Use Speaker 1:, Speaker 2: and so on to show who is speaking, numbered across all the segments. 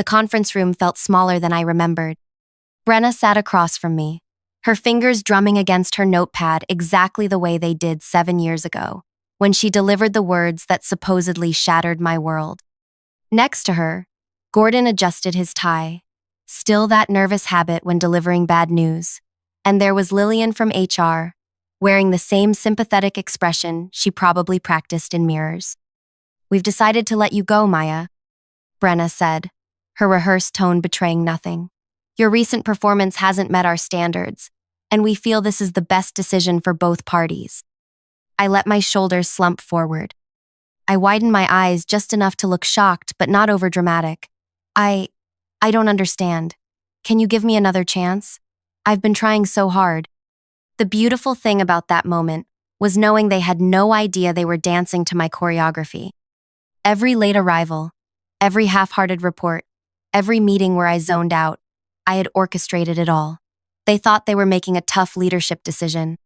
Speaker 1: conference room felt smaller than I remembered. Brenna sat across from me, her fingers drumming against her notepad exactly the way they did 7 years ago, when she delivered the words that supposedly shattered my world. Next to her, Gordon adjusted his tie, still that nervous habit when delivering bad news. And there was Lillian from HR, wearing the same sympathetic expression she probably practiced in mirrors. "We've decided to let you go, Maya," Brenna said, her rehearsed tone betraying nothing. "Your recent performance hasn't met our standards, and we feel this is the best decision for both parties." I let my shoulders slump forward. I widened my eyes just enough to look shocked but not overdramatic. I don't understand. Can you give me another chance? I've been trying so hard." The beautiful thing about that moment was knowing they had no idea they were dancing to my choreography. Every late arrival, every half-hearted report, every meeting where I zoned out, I had orchestrated it all. They thought they were making a tough leadership decision.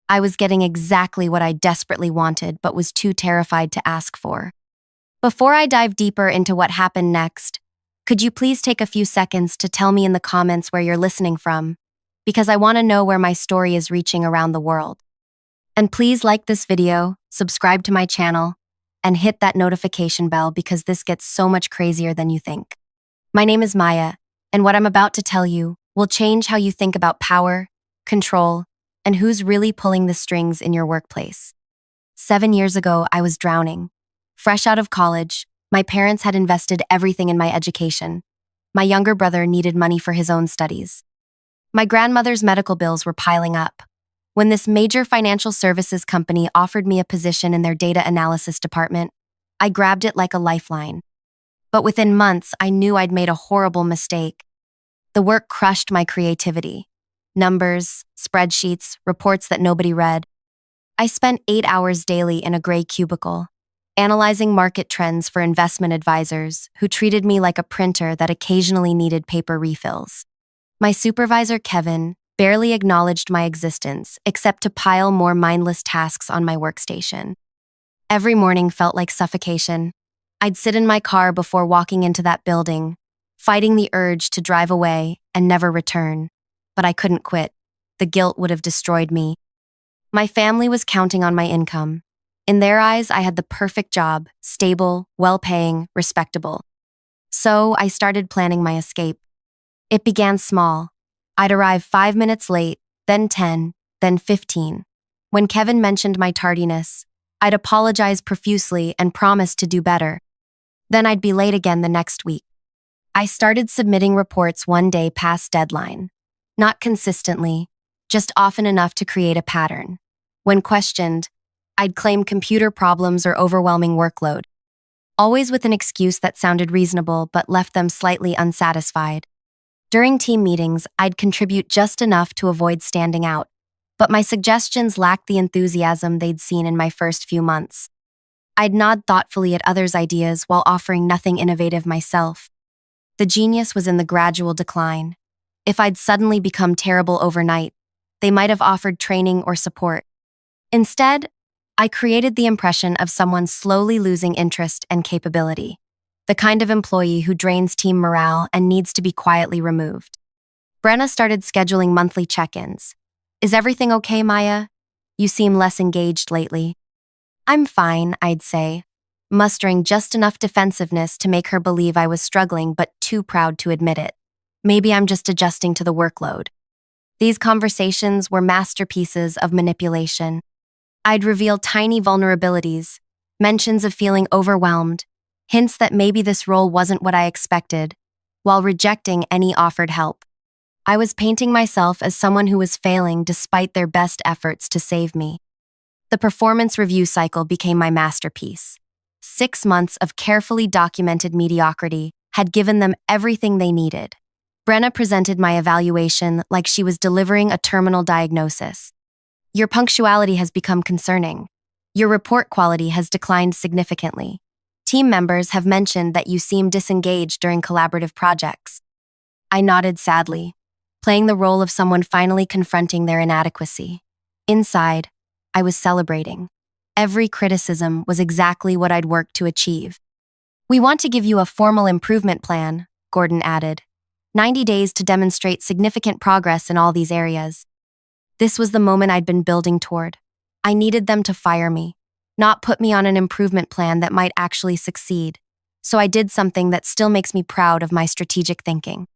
Speaker 1: I was getting exactly what I desperately wanted but was too terrified to ask for. Before I dive deeper into what happened next, could you please take a few seconds to tell me in the comments where you're listening from? Because I want to know where my story is reaching around the world. And please like this video, subscribe to my channel, and hit that notification bell because this gets so much crazier than you think. My name is Maya, and what I'm about to tell you will change how you think about power, control, and who's really pulling the strings in your workplace. 7 years ago, I was drowning. Fresh out of college, my parents had invested everything in my education. My younger brother needed money for his own studies. My grandmother's medical bills were piling up. When this major financial services company offered me a position in their data analysis department, I grabbed it like a lifeline. But within months, I knew I'd made a horrible mistake. The work crushed my creativity. Numbers, spreadsheets, reports that nobody read. I spent 8 hours daily in a gray cubicle, analyzing market trends for investment advisors who treated me like a printer that occasionally needed paper refills. My supervisor, Kevin, barely acknowledged my existence except to pile more mindless tasks on my workstation. Every morning felt like suffocation. I'd sit in my car before walking into that building, fighting the urge to drive away and never return. But I couldn't quit. The guilt would have destroyed me. My family was counting on my income. In their eyes, I had the perfect job, stable, well-paying, respectable. So I started planning my escape. It began small. I'd arrive 5 minutes late, then 10, then 15. When Kevin mentioned my tardiness, I'd apologize profusely and promise to do better. Then I'd be late again the next week. I started submitting reports one day past deadline. Not consistently, just often enough to create a pattern. When questioned, I'd claim computer problems or overwhelming workload, always with an excuse that sounded reasonable but left them slightly unsatisfied. During team meetings, I'd contribute just enough to avoid standing out, but my suggestions lacked the enthusiasm they'd seen in my first few months. I'd nod thoughtfully at others' ideas while offering nothing innovative myself. The genius was in the gradual decline. If I'd suddenly become terrible overnight, they might have offered training or support. Instead, I created the impression of someone slowly losing interest and capability, the kind of employee who drains team morale and needs to be quietly removed. Brenna started scheduling monthly check-ins. "Is everything okay, Maya? You seem less engaged lately." "I'm fine," I'd say, mustering just enough defensiveness to make her believe I was struggling but too proud to admit it. Maybe I'm just adjusting to the workload. These conversations were masterpieces of manipulation. I'd reveal tiny vulnerabilities, mentions of feeling overwhelmed, hints that maybe this role wasn't what I expected, while rejecting any offered help. I was painting myself as someone who was failing despite their best efforts to save me. The performance review cycle became my masterpiece. 6 months of carefully documented mediocrity had given them everything they needed. Brenna presented my evaluation like she was delivering a terminal diagnosis. "Your punctuality has become concerning. Your report quality has declined significantly. Team members have mentioned that you seem disengaged during collaborative projects." I nodded sadly, playing the role of someone finally confronting their inadequacy. Inside, I was celebrating. Every criticism was exactly what I'd worked to achieve. "We want to give you a formal improvement plan," Gordon added. 90 days to demonstrate significant progress in all these areas. This was the moment I'd been building toward. I needed them to fire me, not put me on an improvement plan that might actually succeed. So I did something that still makes me proud of my strategic thinking.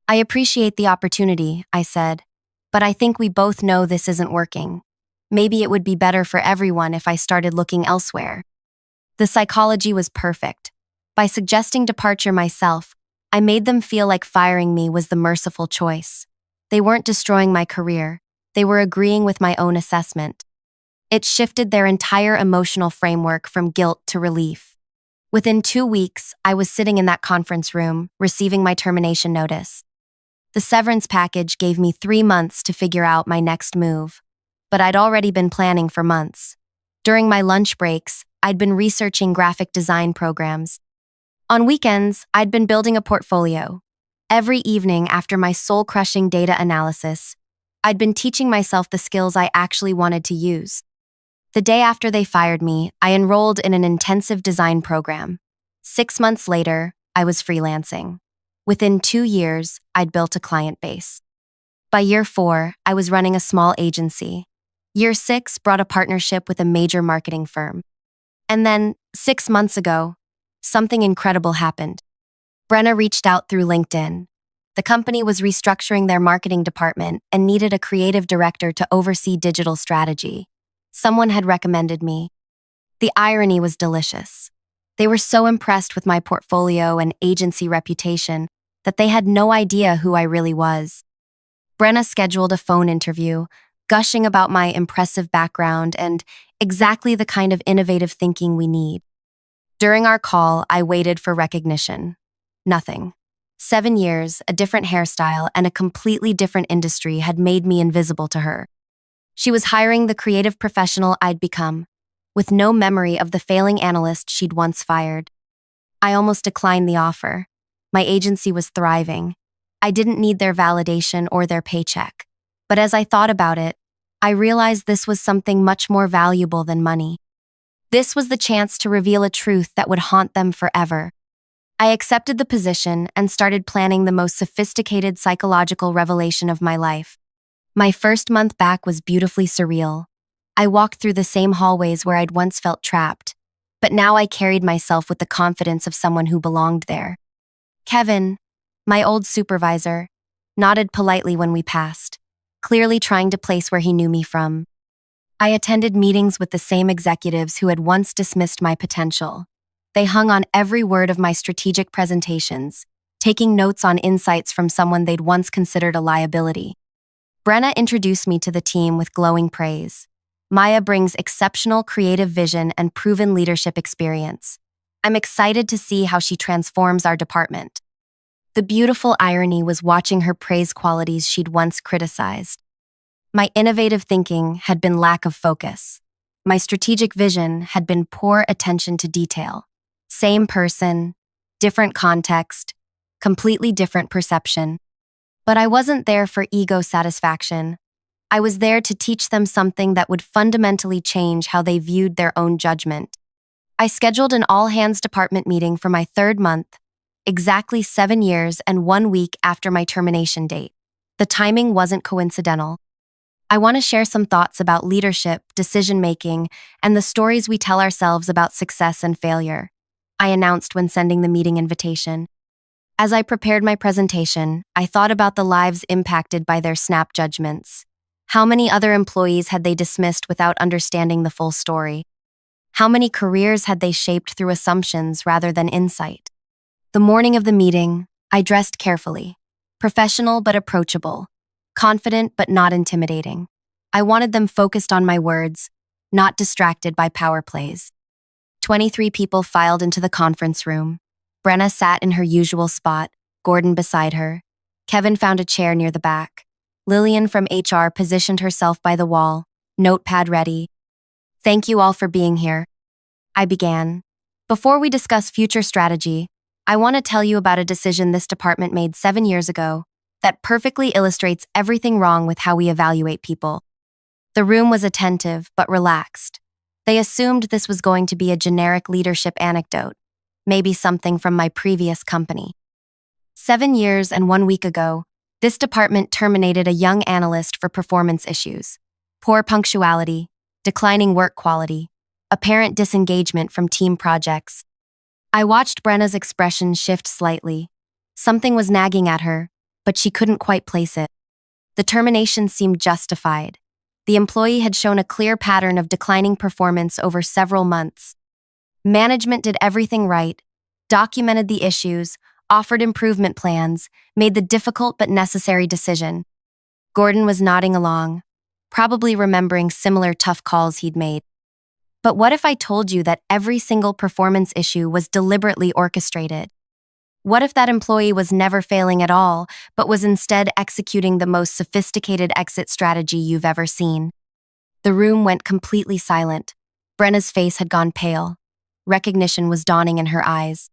Speaker 1: I appreciate the opportunity, I said, but I think we both know this isn't working. Maybe it would be better for everyone if I started looking elsewhere. The psychology was perfect. By suggesting departure myself, I made them feel like firing me was the merciful choice. They weren't destroying my career. They were agreeing with my own assessment. It shifted their entire emotional framework from guilt to relief. Within 2 weeks, I was sitting in that conference room, receiving my termination notice. The severance package gave me 3 months to figure out my next move, but I'd already been planning for months. During my lunch breaks, I'd been researching graphic design programs. On weekends, I'd been building a portfolio. Every evening after my soul-crushing data analysis, I'd been teaching myself the skills I actually wanted to use. The day after they fired me, I enrolled in an intensive design program. 6 months later, I was freelancing. Within 2 years, I'd built a client base. By year 4, I was running a small agency. Year 6 brought a partnership with a major marketing firm. And then, 6 months ago, something incredible happened. Brenna reached out through LinkedIn. The company was restructuring their marketing department and needed a creative director to oversee digital strategy. Someone had recommended me. The irony was delicious. They were so impressed with my portfolio and agency reputation that they had no idea who I really was. Brenna scheduled a phone interview, gushing about my impressive background and exactly the kind of innovative thinking we need. During our call, I waited for recognition. Nothing. 7 years, a different hairstyle, and a completely different industry had made me invisible to her. She was hiring the creative professional I'd become, with no memory of the failing analyst she'd once fired. I almost declined the offer. My agency was thriving. I didn't need their validation or their paycheck. But as I thought about it, I realized this was something much more valuable than money. This was the chance to reveal a truth that would haunt them forever. I accepted the position and started planning the most sophisticated psychological revelation of my life. My first month back was beautifully surreal. I walked through the same hallways where I'd once felt trapped, but now I carried myself with the confidence of someone who belonged there. Kevin, my old supervisor, nodded politely when we passed, clearly trying to place where he knew me from. I attended meetings with the same executives who had once dismissed my potential. They hung on every word of my strategic presentations, taking notes on insights from someone they'd once considered a liability. Brenna introduced me to the team with glowing praise. Maya brings exceptional creative vision and proven leadership experience. I'm excited to see how she transforms our department. The beautiful irony was watching her praise qualities she'd once criticized. My innovative thinking had been lack of focus. My strategic vision had been poor attention to detail. Same person, different context, completely different perception. But I wasn't there for ego satisfaction. I was there to teach them something that would fundamentally change how they viewed their own judgment. I scheduled an all-hands department meeting for my 3rd month, exactly 7 years and 1 week after my termination date. The timing wasn't coincidental. I want to share some thoughts about leadership, decision-making, and the stories we tell ourselves about success and failure, I announced when sending the meeting invitation. As I prepared my presentation, I thought about the lives impacted by their snap judgments. How many other employees had they dismissed without understanding the full story? How many careers had they shaped through assumptions rather than insight? The morning of the meeting, I dressed carefully, professional but approachable, confident but not intimidating. I wanted them focused on my words, not distracted by power plays. 23 people filed into the conference room. Brenna sat in her usual spot, Gordon beside her. Kevin found a chair near the back. Lillian from HR positioned herself by the wall, notepad ready. Thank you all for being here. I began. Before we discuss future strategy, I want to tell you about a decision this department made 7 years ago that perfectly illustrates everything wrong with how we evaluate people. The room was attentive but relaxed. They assumed this was going to be a generic leadership anecdote, maybe something from my previous company. 7 years and 1 week ago, this department terminated a young analyst for performance issues, poor punctuality, declining work quality, apparent disengagement from team projects. I watched Brenna's expression shift slightly. Something was nagging at her, but she couldn't quite place it. The termination seemed justified. The employee had shown a clear pattern of declining performance over several months. Management did everything right, documented the issues, offered improvement plans, made the difficult but necessary decision. Gordon was nodding along, probably remembering similar tough calls he'd made. But what if I told you that every single performance issue was deliberately orchestrated? What if that employee was never failing at all, but was instead executing the most sophisticated exit strategy you've ever seen? The room went completely silent. Brenna's face had gone pale. Recognition was dawning in her eyes.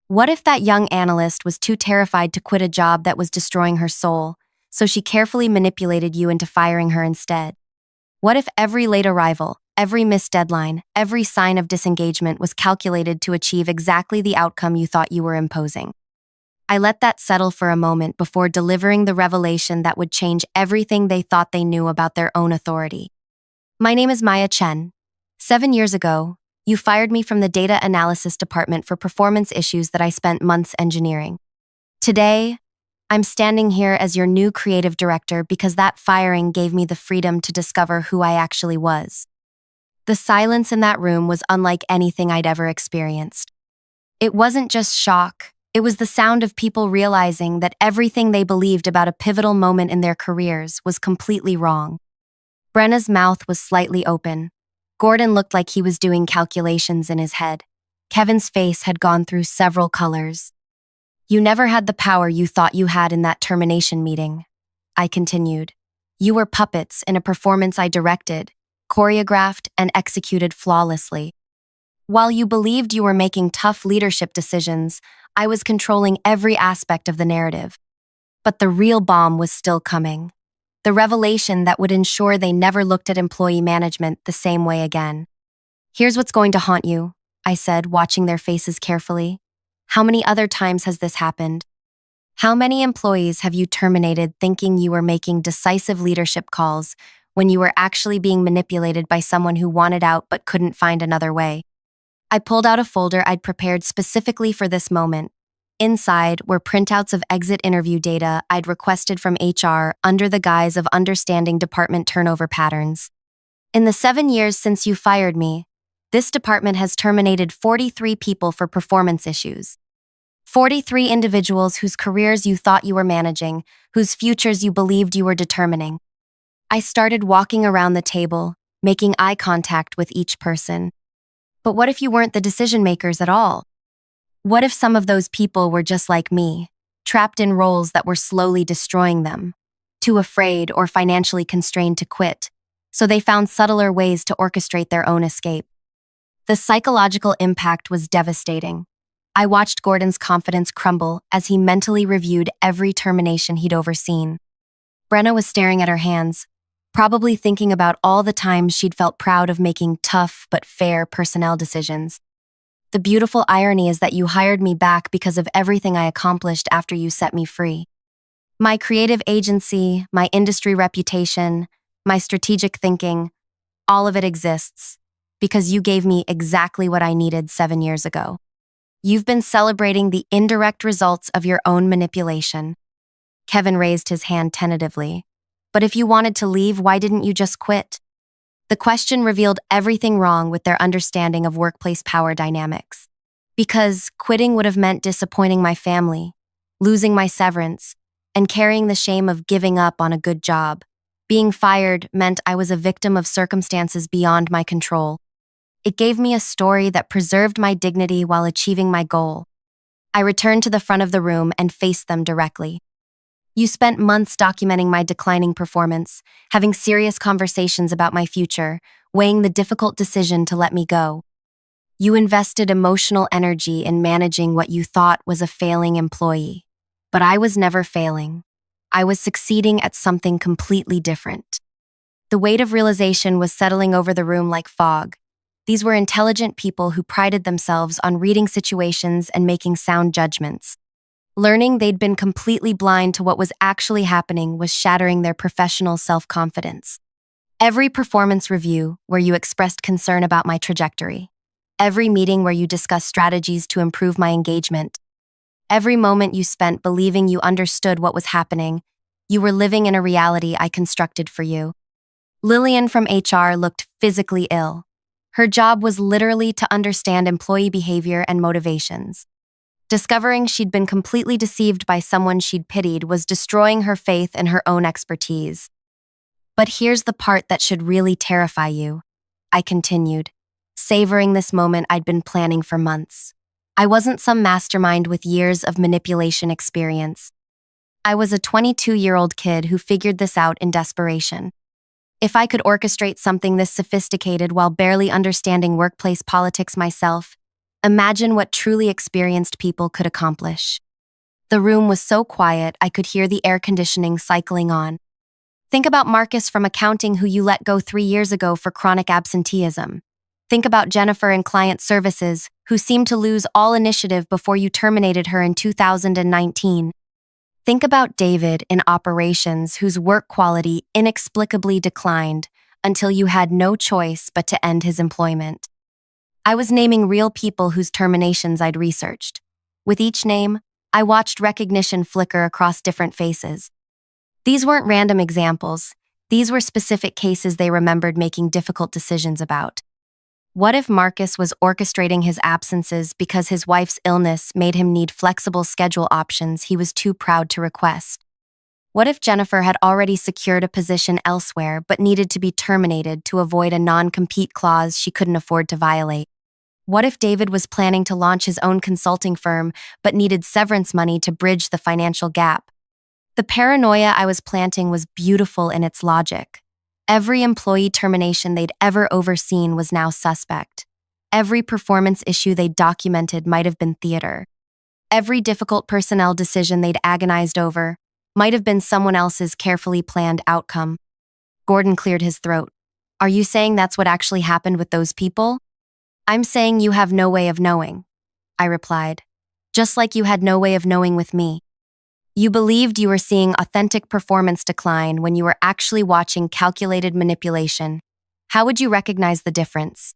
Speaker 1: What if that young analyst was too terrified to quit a job that was destroying her soul, so she carefully manipulated you into firing her instead? What if every late arrival, every missed deadline, every sign of disengagement was calculated to achieve exactly the outcome you thought you were imposing? I let that settle for a moment before delivering the revelation that would change everything they thought they knew about their own authority. My name is Maya Chen. 7 years ago, you fired me from the data analysis department for performance issues that I spent months engineering. Today, I'm standing here as your new creative director because that firing gave me the freedom to discover who I actually was. The silence in that room was unlike anything I'd ever experienced. It wasn't just shock, it was the sound of people realizing that everything they believed about a pivotal moment in their careers was completely wrong. Brenna's mouth was slightly open. Gordon looked like he was doing calculations in his head. Kevin's face had gone through several colors. You never had the power you thought you had in that termination meeting, I continued. You were puppets in a performance I directed, choreographed, and executed flawlessly. While you believed you were making tough leadership decisions, I was controlling every aspect of the narrative. But the real bomb was still coming. The revelation that would ensure they never looked at employee management the same way again. Here's what's going to haunt you, I said, watching their faces carefully. How many other times has this happened? How many employees have you terminated thinking you were making decisive leadership calls when you were actually being manipulated by someone who wanted out but couldn't find another way? I pulled out a folder I'd prepared specifically for this moment. Inside were printouts of exit interview data I'd requested from HR under the guise of understanding department turnover patterns. In the 7 years since you fired me, this department has terminated 43 people for performance issues. 43 individuals whose careers you thought you were managing, whose futures you believed you were determining. I started walking around the table, making eye contact with each person. But what if you weren't the decision makers at all? What if some of those people were just like me, trapped in roles that were slowly destroying them, too afraid or financially constrained to quit, so they found subtler ways to orchestrate their own escape? The psychological impact was devastating. I watched Gordon's confidence crumble as he mentally reviewed every termination he'd overseen. Brenna was staring at her hands, probably thinking about all the times she'd felt proud of making tough but fair personnel decisions. The beautiful irony is that you hired me back because of everything I accomplished after you set me free. My creative agency, my industry reputation, my strategic thinking, all of it exists because you gave me exactly what I needed 7 years ago. You've been celebrating the indirect results of your own manipulation. Kevin raised his hand tentatively. But if you wanted to leave, why didn't you just quit? The question revealed everything wrong with their understanding of workplace power dynamics. Because quitting would have meant disappointing my family, losing my severance, and carrying the shame of giving up on a good job. Being fired meant I was a victim of circumstances beyond my control. It gave me a story that preserved my dignity while achieving my goal. I returned to the front of the room and faced them directly. You spent months documenting my declining performance, having serious conversations about my future, weighing the difficult decision to let me go. You invested emotional energy in managing what you thought was a failing employee. But I was never failing. I was succeeding at something completely different. The weight of realization was settling over the room like fog. These were intelligent people who prided themselves on reading situations and making sound judgments. Learning they'd been completely blind to what was actually happening was shattering their professional self-confidence. Every performance review where you expressed concern about my trajectory, every meeting where you discussed strategies to improve my engagement, every moment you spent believing you understood what was happening, you were living in a reality I constructed for you. Lillian from HR looked physically ill. Her job was literally to understand employee behavior and motivations. Discovering she'd been completely deceived by someone she'd pitied was destroying her faith in her own expertise. But here's the part that should really terrify you, I continued, savoring this moment I'd been planning for months. I wasn't some mastermind with years of manipulation experience. I was a 22-year-old kid who figured this out in desperation. If I could orchestrate something this sophisticated while barely understanding workplace politics myself, imagine what truly experienced people could accomplish. The room was so quiet I could hear the air conditioning cycling on. Think about Marcus from accounting who you let go 3 years ago for chronic absenteeism. Think about Jennifer in client services, who seemed to lose all initiative before you terminated her in 2019. Think about David in operations, whose work quality inexplicably declined until you had no choice but to end his employment. I was naming real people whose terminations I'd researched. With each name, I watched recognition flicker across different faces. These weren't random examples. These were specific cases they remembered making difficult decisions about. What if Marcus was orchestrating his absences because his wife's illness made him need flexible schedule options he was too proud to request? What if Jennifer had already secured a position elsewhere but needed to be terminated to avoid a non-compete clause she couldn't afford to violate? What if David was planning to launch his own consulting firm but needed severance money to bridge the financial gap? The paranoia I was planting was beautiful in its logic. Every employee termination they'd ever overseen was now suspect. Every performance issue they'd documented might have been theater. Every difficult personnel decision they'd agonized over might have been someone else's carefully planned outcome. Gordon cleared his throat. Are you saying that's what actually happened with those people? I'm saying you have no way of knowing, I replied. Just like you had no way of knowing with me. You believed you were seeing authentic performance decline when you were actually watching calculated manipulation. How would you recognize the difference?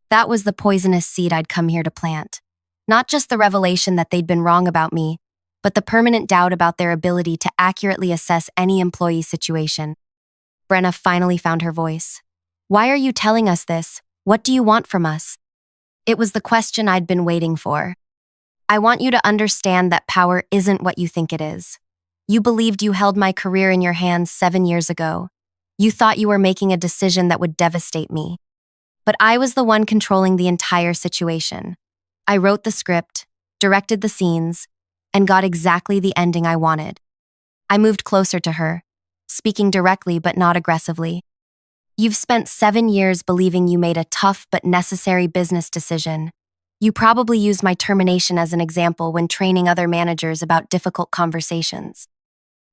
Speaker 1: That was the poisonous seed I'd come here to plant. Not just the revelation that they'd been wrong about me, but the permanent doubt about their ability to accurately assess any employee situation. Brenna finally found her voice. Why are you telling us this? What do you want from us? It was the question I'd been waiting for. I want you to understand that power isn't what you think it is. You believed you held my career in your hands 7 years ago. You thought you were making a decision that would devastate me. But I was the one controlling the entire situation. I wrote the script, directed the scenes, and got exactly the ending I wanted. I moved closer to her, speaking directly but not aggressively. You've spent 7 years believing you made a tough but necessary business decision. You probably used my termination as an example when training other managers about difficult conversations.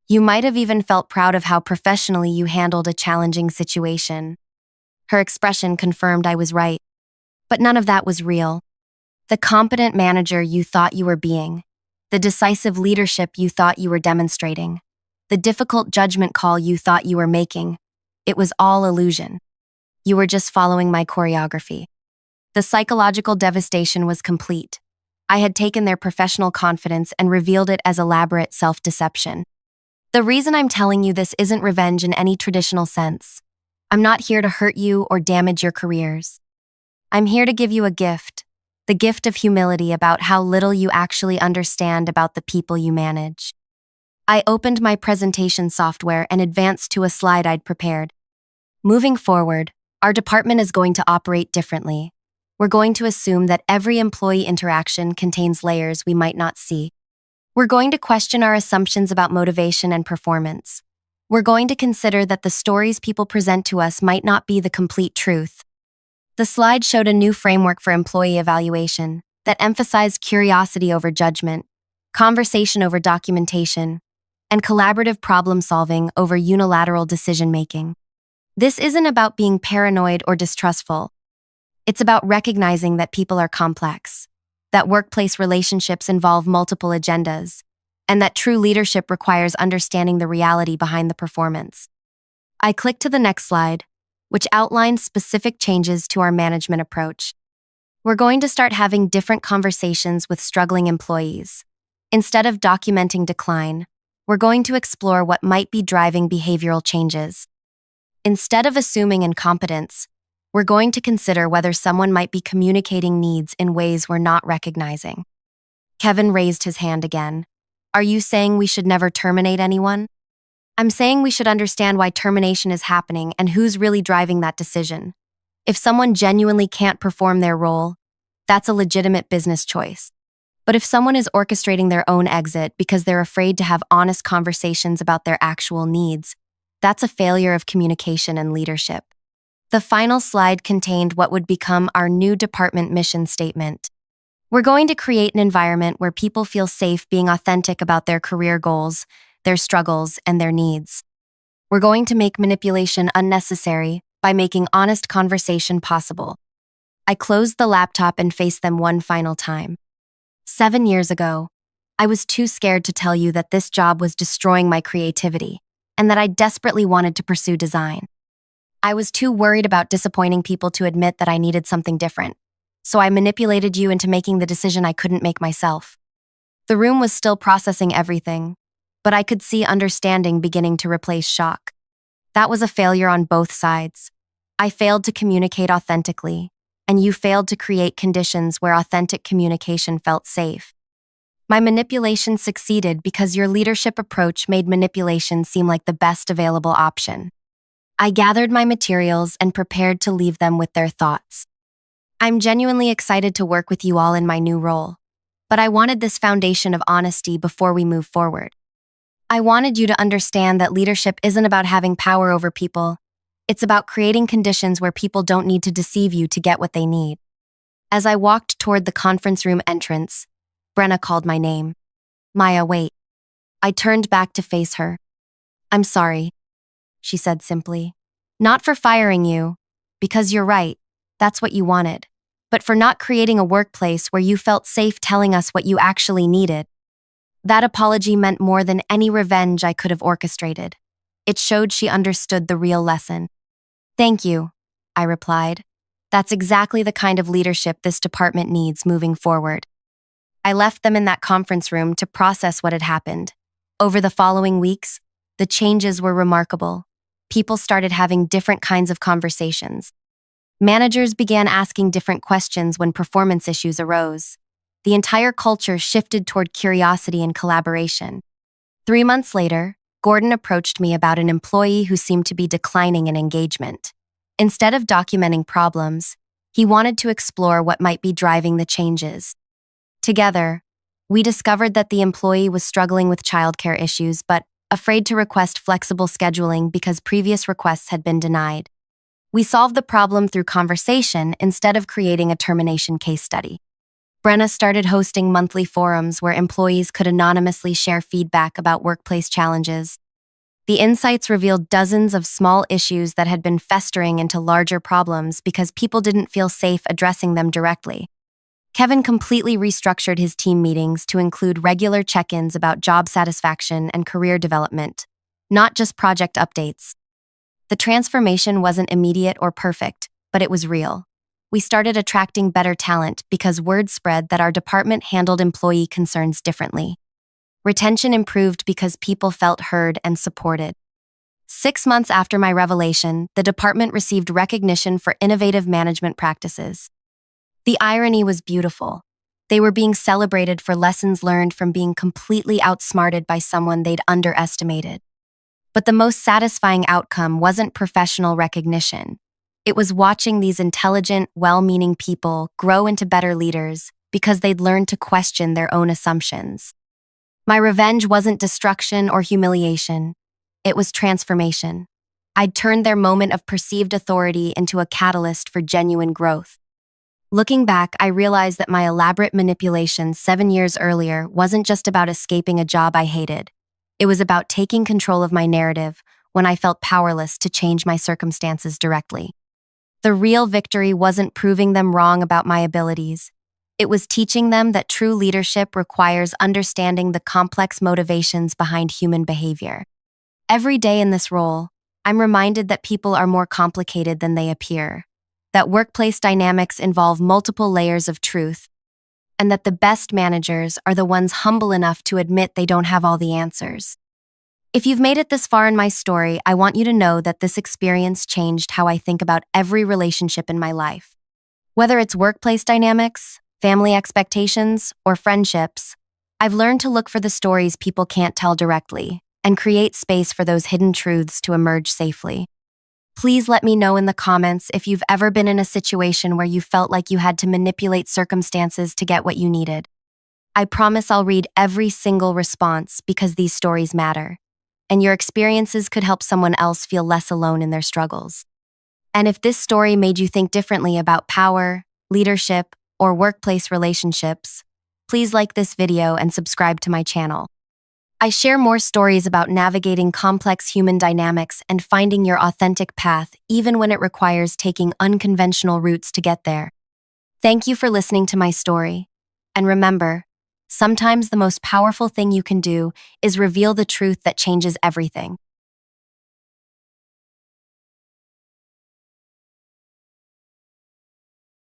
Speaker 1: You might have even felt proud of how professionally you handled a challenging situation. Her expression confirmed I was right. But none of that was real. The competent manager you thought you were being, the decisive leadership you thought you were demonstrating, the difficult judgment call you thought you were making, it was all illusion. You were just following my choreography. The psychological devastation was complete. I had taken their professional confidence and revealed it as elaborate self-deception. The reason I'm telling you this isn't revenge in any traditional sense. I'm not here to hurt you or damage your careers. I'm here to give you a gift, the gift of humility about how little you actually understand about the people you manage. I opened my presentation software and advanced to a slide I'd prepared. Moving forward, our department is going to operate differently. We're going to assume that every employee interaction contains layers we might not see. We're going to question our assumptions about motivation and performance. We're going to consider that the stories people present to us might not be the complete truth. The slide showed a new framework for employee evaluation that emphasized curiosity over judgment, conversation over documentation, and collaborative problem-solving over unilateral decision-making. This isn't about being paranoid or distrustful. It's about recognizing that people are complex, that workplace relationships involve multiple agendas, and that true leadership requires understanding the reality behind the performance. I clicked to the next slide, which outlines specific changes to our management approach. We're going to start having different conversations with struggling employees. Instead of documenting decline, we're going to explore what might be driving behavioral changes. Instead of assuming incompetence, we're going to consider whether someone might be communicating needs in ways we're not recognizing. Kevin raised his hand again. Are you saying we should never terminate anyone? I'm saying we should understand why termination is happening and who's really driving that decision. If someone genuinely can't perform their role, that's a legitimate business choice. But if someone is orchestrating their own exit because they're afraid to have honest conversations about their actual needs, that's a failure of communication and leadership. The final slide contained what would become our new department mission statement. We're going to create an environment where people feel safe being authentic about their career goals, their struggles, and their needs. We're going to make manipulation unnecessary by making honest conversation possible. I closed the laptop and faced them one final time. 7 years ago, I was too scared to tell you that this job was destroying my creativity and that I desperately wanted to pursue design. I was too worried about disappointing people to admit that I needed something different, so I manipulated you into making the decision I couldn't make myself. The room was still processing everything, but I could see understanding beginning to replace shock. That was a failure on both sides. I failed to communicate authentically, and you failed to create conditions where authentic communication felt safe. My manipulation succeeded because your leadership approach made manipulation seem like the best available option. I gathered my materials and prepared to leave them with their thoughts. I'm genuinely excited to work with you all in my new role, but I wanted this foundation of honesty before we move forward. I wanted you to understand that leadership isn't about having power over people. It's about creating conditions where people don't need to deceive you to get what they need. As I walked toward the conference room entrance, Brenna called my name. Maya, wait. I turned back to face her. I'm sorry, she said simply. Not for firing you, because you're right, that's what you wanted, but for not creating a workplace where you felt safe telling us what you actually needed. That apology meant more than any revenge I could have orchestrated. It showed she understood the real lesson. Thank you, I replied. That's exactly the kind of leadership this department needs moving forward. I left them in that conference room to process what had happened. Over the following weeks, the changes were remarkable. People started having different kinds of conversations. Managers began asking different questions when performance issues arose. The entire culture shifted toward curiosity and collaboration. 3 months later, Gordon approached me about an employee who seemed to be declining in engagement. Instead of documenting problems, he wanted to explore what might be driving the changes. Together, we discovered that the employee was struggling with childcare issues but afraid to request flexible scheduling because previous requests had been denied. We solved the problem through conversation instead of creating a termination case study. Brenna started hosting monthly forums where employees could anonymously share feedback about workplace challenges. The insights revealed dozens of small issues that had been festering into larger problems because people didn't feel safe addressing them directly. Kevin completely restructured his team meetings to include regular check-ins about job satisfaction and career development, not just project updates. The transformation wasn't immediate or perfect, but it was real. We started attracting better talent because word spread that our department handled employee concerns differently. Retention improved because people felt heard and supported. 6 months after my revelation, the department received recognition for innovative management practices. The irony was beautiful. They were being celebrated for lessons learned from being completely outsmarted by someone they'd underestimated. But the most satisfying outcome wasn't professional recognition. It was watching these intelligent, well-meaning people grow into better leaders because they'd learned to question their own assumptions. My revenge wasn't destruction or humiliation. It was transformation. I'd turned their moment of perceived authority into a catalyst for genuine growth. Looking back, I realized that my elaborate manipulation 7 years earlier wasn't just about escaping a job I hated. It was about taking control of my narrative when I felt powerless to change my circumstances directly. The real victory wasn't proving them wrong about my abilities. It was teaching them that true leadership requires understanding the complex motivations behind human behavior. Every day in this role, I'm reminded that people are more complicated than they appear, that workplace dynamics involve multiple layers of truth, and that the best managers are the ones humble enough to admit they don't have all the answers. If you've made it this far in my story, I want you to know that this experience changed how I think about every relationship in my life. Whether it's workplace dynamics, family expectations, or friendships, I've learned to look for the stories people can't tell directly and create space for those hidden truths to emerge safely. Please let me know in the comments if you've ever been in a situation where you felt like you had to manipulate circumstances to get what you needed. I promise I'll read every single response because these stories matter, and your experiences could help someone else feel less alone in their struggles. And if this story made you think differently about power, leadership, or workplace relationships, please like this video and subscribe to my channel. I share more stories about navigating complex human dynamics and finding your authentic path, even when it requires taking unconventional routes to get there. Thank you for listening to my story. And remember, sometimes the most powerful thing you can do is reveal the truth that changes everything.